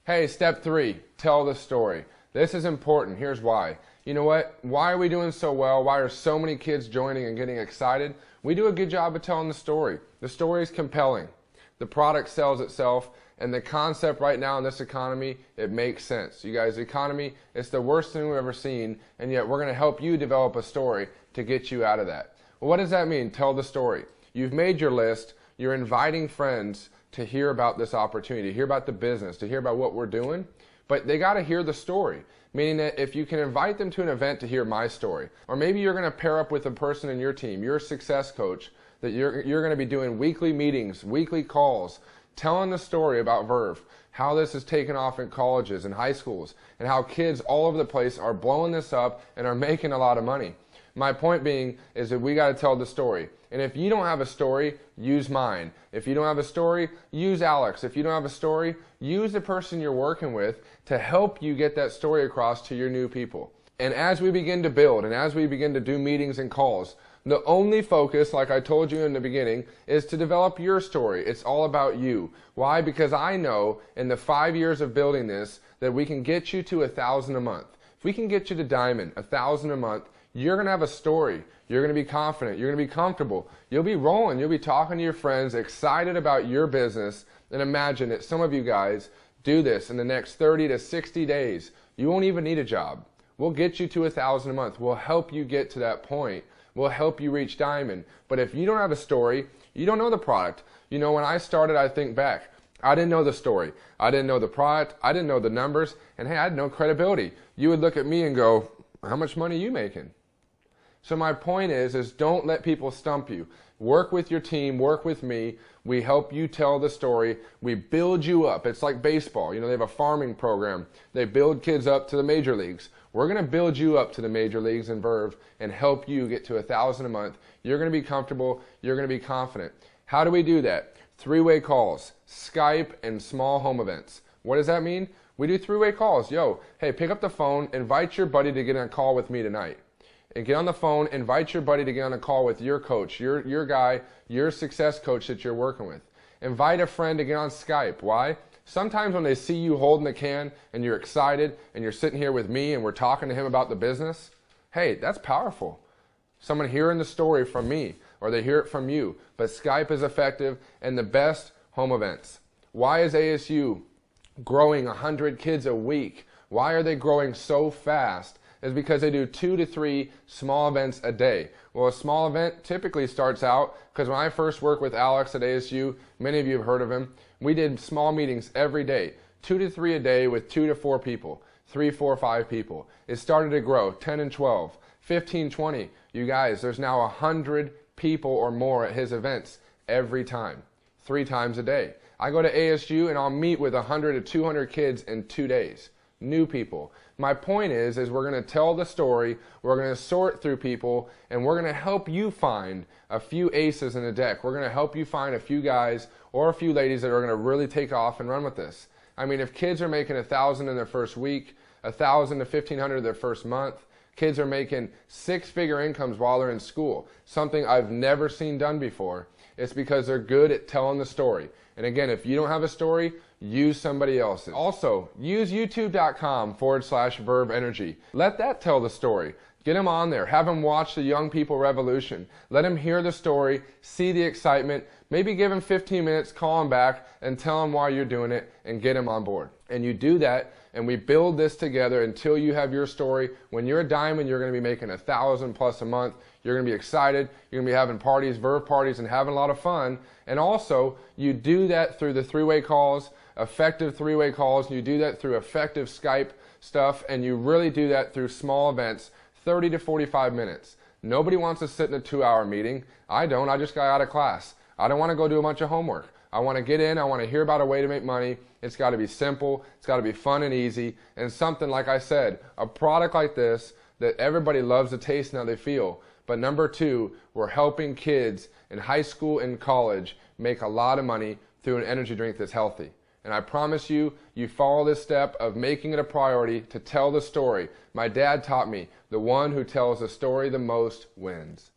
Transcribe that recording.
Hey, step 3, tell the story. This is important. Here's why. You know what? Why are we doing so well? Why are so many kids joining and getting excited? We do a good job of telling the story. The story is compelling. The product sells itself, and the concept right now in this economy, it makes sense. You guys, the economy, it's the worst thing we've ever seen, and yet we're going to help you develop a story to get you out of that. Well, what does that mean? Tell the story. You've made your list. You're inviting friends to hear about this opportunity, to hear about the business, to hear about what we're doing, but they got to hear the story. Meaning that if you can invite them to an event to hear my story, or maybe you're going to pair up with a person in your team, your success coach, that you're going to be doing weekly meetings, weekly calls, telling the story about Verve, how this has taken off in colleges and high schools, and how kids all over the place are blowing this up and are making a lot of money. My point being is that we got to tell the story. And if you don't have a story, use mine. If you don't have a story, use Alex. If you don't have a story, use the person you're working with to help you get that story across to your new people. And as we begin to build and as we begin to do meetings and calls, the only focus, like I told you in the beginning, is to develop your story. It's all about you. Why? Because I know in the 5 years of building this that we can get you to 1,000 a month. If we can get you to diamond, 1,000 a month, you're going to have a story. You're going to be confident. You're going to be comfortable. You'll be rolling. You'll be talking to your friends, excited about your business. And imagine that some of you guys do this in the next 30 to 60 days. You won't even need a job. We'll get you to 1,000 a month. We'll help you get to that point. We'll help you reach diamond. But if you don't have a story, you don't know the product. You know, when I started, I think back. I didn't know the story. I didn't know the product. I didn't know the numbers. And hey, I had no credibility. You would look at me and go, how much money are you making? So my point is don't let people stump you. Work with your team, work with me. We help you tell the story. We build you up. It's like baseball. You know, they have a farming program. They build kids up to the major leagues. We're going to build you up to the major leagues in Verve and help you get to 1,000 a month. You're going to be comfortable. You're going to be confident. How do we do that? 3-way calls, Skype, and small home events. What does that mean? We do 3-way calls. Yo, hey, pick up the phone, invite your buddy to get on a call with me tonight. And get on the phone, invite your buddy to get on a call with your coach, your guy, your success coach that you're working with. Invite a friend to get on Skype. Why? Sometimes when they see you holding the can and you're excited and you're sitting here with me and we're talking to him about the business, hey, that's powerful. Someone hearing the story from me or they hear it from you. But Skype is effective and the best home events. Why is ASU growing 100 kids a week? Why are they growing so fast? Is because they do 2 to 3 small events a day. Well, a small event typically starts out, because when I first worked with Alex at ASU, many of you have heard of him, we did small meetings every day, 2 to 3 a day with 2 to 4 people, 3, 4, 5 people. It started to grow, 10 and 12, 15, 20. You guys, there's now 100 people or more at his events every time, 3 times a day. I go to ASU and I'll meet with 100 to 200 kids in 2 days. New people. My point is we're going to tell the story, we're going to sort through people, and we're going to help you find a few aces in the deck. We're going to help you find a few guys or a few ladies that are going to really take off and run with this. I mean, if kids are making 1,000 in their first week, 1,000 to 1,500 their first month, kids are making 6-figure incomes while they're in school, something I've never seen done before. It's because they're good at telling the story. And again, if you don't have a story, use somebody else's. Also, use youtube.com/Verve Energy. Let that tell the story. Get them on there. Have them watch the Young People Revolution. Let them hear the story, see the excitement. Maybe give them 15 minutes, call them back, and tell them why you're doing it, and get them on board. And you do that, and we build this together until you have your story. When you're a diamond, you're going to be making 1,000 plus a month. You're going to be excited. You're going to be having parties, Verve parties, and having a lot of fun. And also, you do that through the 3-way calls, effective 3-way calls, and you do that through effective Skype stuff, and you really do that through small events, 30 to 45 minutes. Nobody wants to sit in a 2-hour meeting. I don't. I just got out of class. I don't want to go do a bunch of homework. I want to get in. I want to hear about a way to make money. It's got to be simple. It's got to be fun and easy. And something, like I said, a product like this that everybody loves the taste and how they feel. But number 2, we're helping kids in high school and college make a lot of money through an energy drink that's healthy. And I promise you, you follow this step of making it a priority to tell the story. My dad taught me, the one who tells the story the most wins.